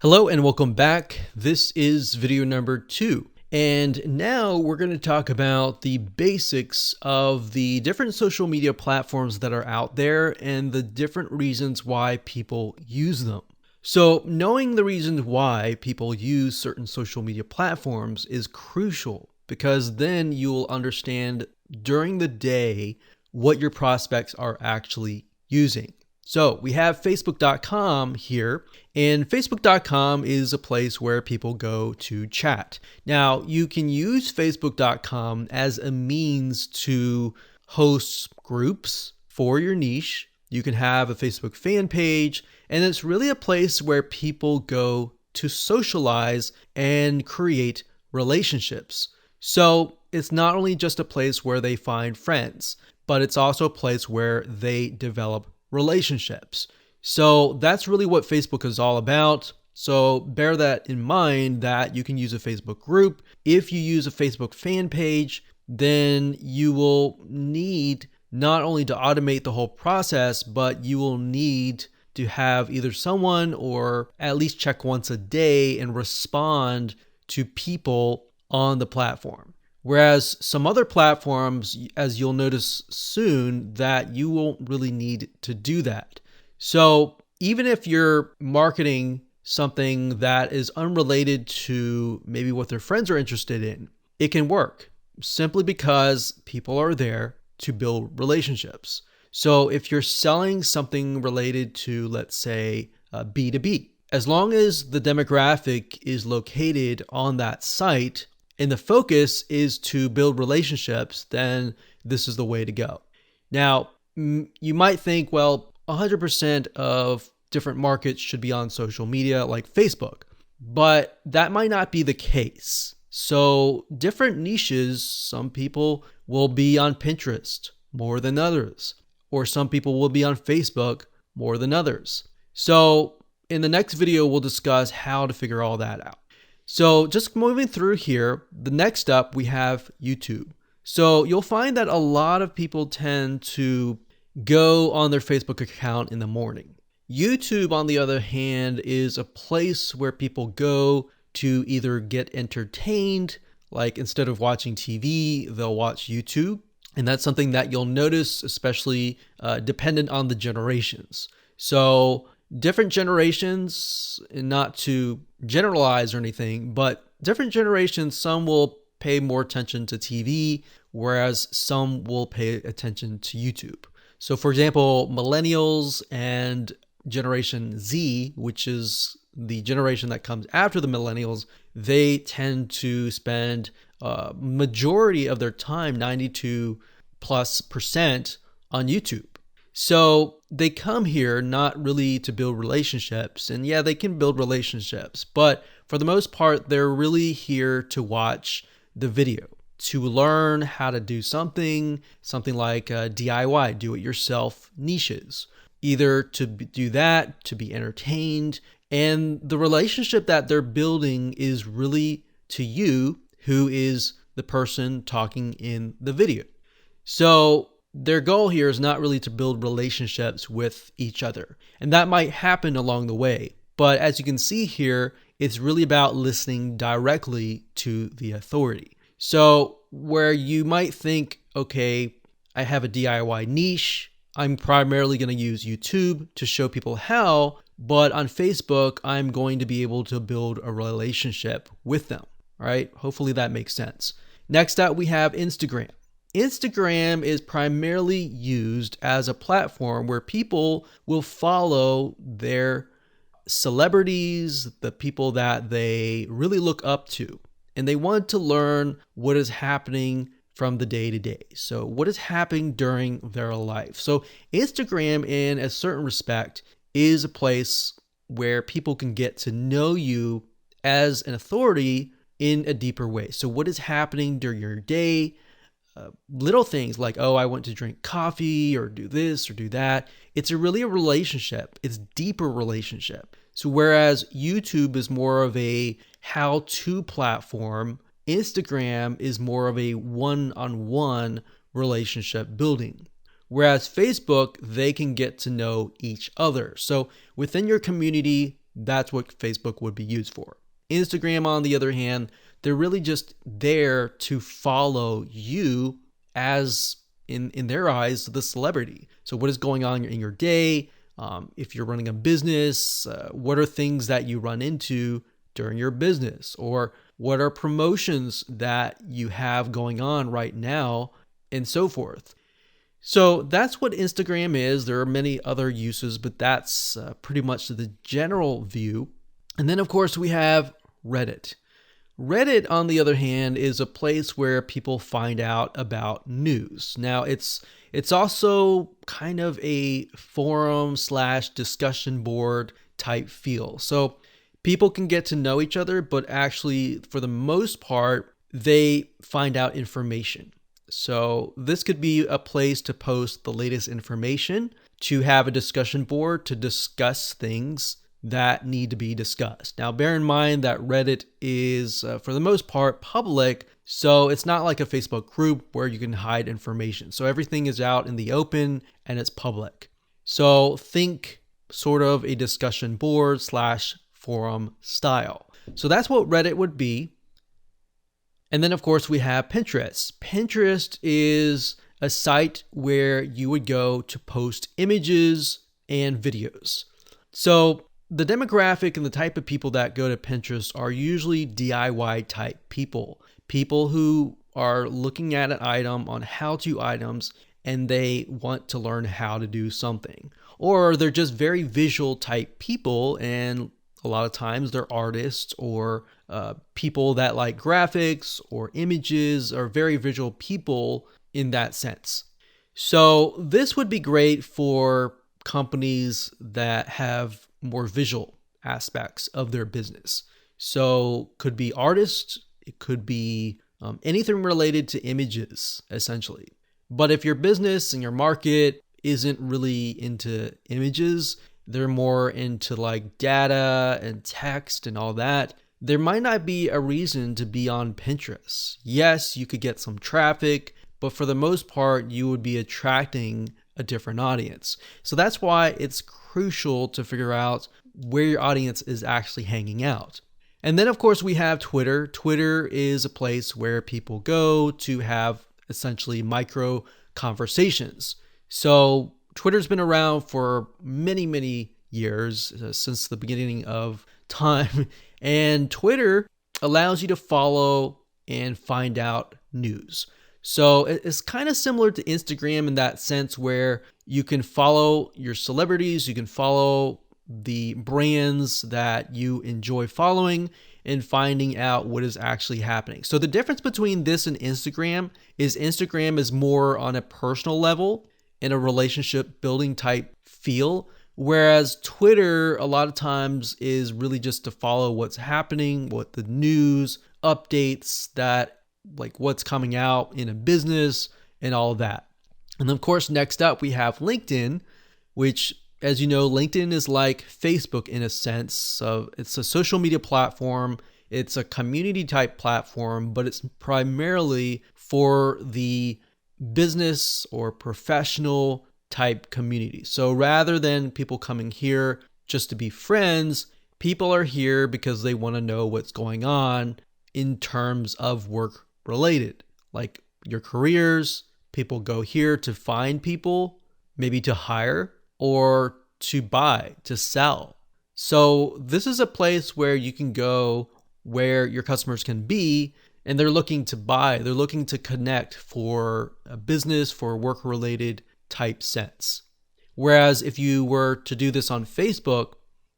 Hello and welcome back. This is video number 2. And now we're going to talk about the basics of the different social media platforms that are out there and the different reasons why people use them. So knowing the reasons why people use certain social media platforms is crucial because then you'll understand during the day what your prospects are actually using. So we have Facebook.com here, and Facebook.com is a place where people go to chat. Now, you can use Facebook.com as a means to host groups for your niche. You can have a Facebook fan page, and it's really a place where people go to socialize and create relationships. So it's not only just a place where they find friends, but it's also a place where they develop relationships. So that's really what Facebook is all about. So bear that in mind that you can use a Facebook group. If you use a Facebook fan page, then you will need not only to automate the whole process, but you will need to have either someone or at least check once a day and respond to people on the platform. Whereas some other platforms, as you'll notice soon, that you won't really need to do that. So even if you're marketing something that is unrelated to maybe what their friends are interested in, it can work simply because people are there to build relationships. So if you're selling something related to, let's say, B2B, as long as the demographic is located on that site, and the focus is to build relationships, then this is the way to go. Now, you might think, well, 100% of different markets should be on social media like Facebook, but that might not be the case. So different niches, some people will be on Pinterest more than others, or some people will be on Facebook more than others. So in the next video, we'll discuss how to figure all that out. So just moving through here, the next up we have YouTube. So you'll find that a lot of people tend to go on their Facebook account in the morning. YouTube, on the other hand, is a place where people go to either get entertained, like instead of watching TV, they'll watch YouTube. And that's something that you'll notice, especially dependent on the generations. So different generations, and not to generalize or anything, but different generations, some will pay more attention to TV, whereas some will pay attention to YouTube. So for example, millennials and Generation Z, which is the generation that comes after the millennials, they tend to spend majority of their time, 92+% on YouTube. So they come here not really to build relationships, and yeah, they can build relationships, but for the most part, they're really here to watch the video, to learn how to do something like DIY, do-it-yourself niches, either to do that, to be entertained, and the relationship that they're building is really to you, who is the person talking in the video. So their goal here is not really to build relationships with each other. And that might happen along the way. But as you can see here, it's really about listening directly to the authority. So where you might think, okay, I have a DIY niche, I'm primarily going to use YouTube to show people how, but on Facebook, I'm going to be able to build a relationship with them, right? Hopefully that makes sense. Next up, we have Instagram. Instagram is primarily used as a platform where people will follow their celebrities, the people that they really look up to, and they want to learn what is happening from the day to day. So what is happening during their life. So Instagram, in a certain respect, is a place where people can get to know you as an authority in a deeper way. So what is happening during your day? Little things like, oh, I want to drink coffee or do this or do that. It's really a relationship. It's deeper relationship. So whereas YouTube is more of a how-to platform, Instagram is more of a one-on-one relationship building. Whereas Facebook, they can get to know each other. So within your community, That's what Facebook would be used for. Instagram, on the other hand, they're really just there to follow you as, in their eyes, the celebrity. So what is going on in your day? If you're running a business, what are things that you run into during your business? Or what are promotions that you have going on right now, and so forth. So that's what Instagram is. There are many other uses, but that's pretty much the general view. And then, of course, we have Reddit. Reddit, on the other hand, is a place where people find out about news. Now, it's also kind of a forum / discussion board type feel. So people can get to know each other, but actually, for the most part, they find out information. So this could be a place to post the latest information, to have a discussion board to discuss things that need to be discussed. Now, bear in mind that Reddit is, for the most part, public, so it's not like a Facebook group where you can hide information. So everything is out in the open and it's public. So think sort of a discussion board / forum style. So that's what Reddit would be. And then, of course, we have Pinterest. Pinterest is a site where you would go to post images and videos. So the demographic and the type of people that go to Pinterest are usually DIY type people. People who are looking at an item on how-to items and they want to learn how to do something. Or they're just very visual type people, and a lot of times they're artists or people that like graphics or images, or very visual people in that sense. So this would be great for companies that have more visual aspects of their business. So could be artists, it could be anything related to images, essentially. But if your business and your market isn't really into images, they're more into like data and text and all that, there might not be a reason to be on Pinterest. Yes, you could get some traffic, but for the most part, you would be attracting a different audience. So that's why it's crucial to figure out where your audience is actually hanging out. And then, of course, we have Twitter. Twitter is a place where people go to have essentially micro conversations. So Twitter's been around for many, many years, since the beginning of time. And Twitter allows you to follow and find out news. So it's kind of similar to Instagram in that sense, where you can follow your celebrities, you can follow the brands that you enjoy following and finding out what is actually happening. So the difference between this and Instagram is more on a personal level, in a relationship building type feel, whereas Twitter a lot of times is really just to follow what's happening, what the news updates, that like what's coming out in a business and all of that. And of course, next up we have LinkedIn, which, as you know, LinkedIn is like Facebook in a sense. So it's a social media platform. It's a community type platform, but it's primarily for the business or professional type community. So rather than people coming here just to be friends, people are here because they want to know what's going on in terms of work related, like your careers. People go here to find people, maybe to hire or to buy, to sell. So this is a place where you can go where your customers can be, and they're looking to buy, they're looking to connect for a business, for a work-related type sense. Whereas if you were to do this on Facebook,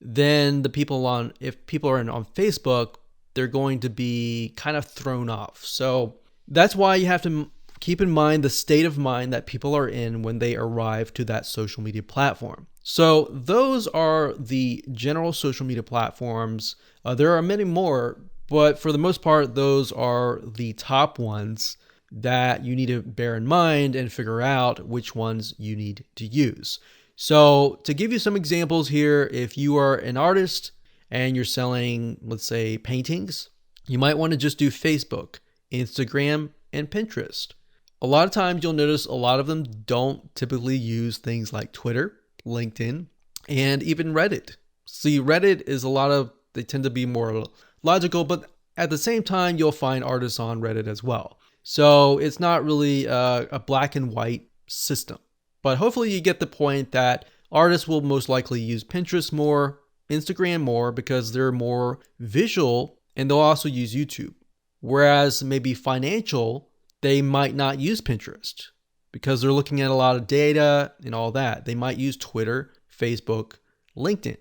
then if people are on Facebook, they're going to be kind of thrown off. So that's why you have to keep in mind the state of mind that people are in when they arrive to that social media platform. So those are the general social media platforms. There are many more, but for the most part, those are the top ones that you need to bear in mind and figure out which ones you need to use. So to give you some examples here, if you are an artist and you're selling, let's say, paintings, you might want to just do Facebook, Instagram, and Pinterest. A lot of times you'll notice a lot of them don't typically use things like Twitter, LinkedIn, and even Reddit. See, Reddit is they tend to be more logical, but at the same time, you'll find artists on Reddit as well. So it's not really a black and white system. But hopefully you get the point that artists will most likely use Pinterest more, Instagram more, because they're more visual, and they'll also use YouTube. Whereas maybe financial, they might not use Pinterest because they're looking at a lot of data and all that. They might use Twitter, Facebook, LinkedIn.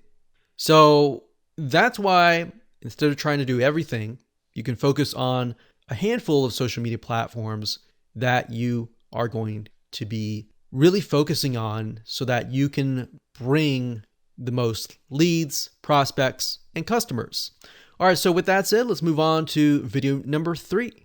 So that's why instead of trying to do everything, you can focus on a handful of social media platforms that you are going to be really focusing on so that you can bring the most leads, prospects, and customers. All right, so with that said, let's move on to video number 3.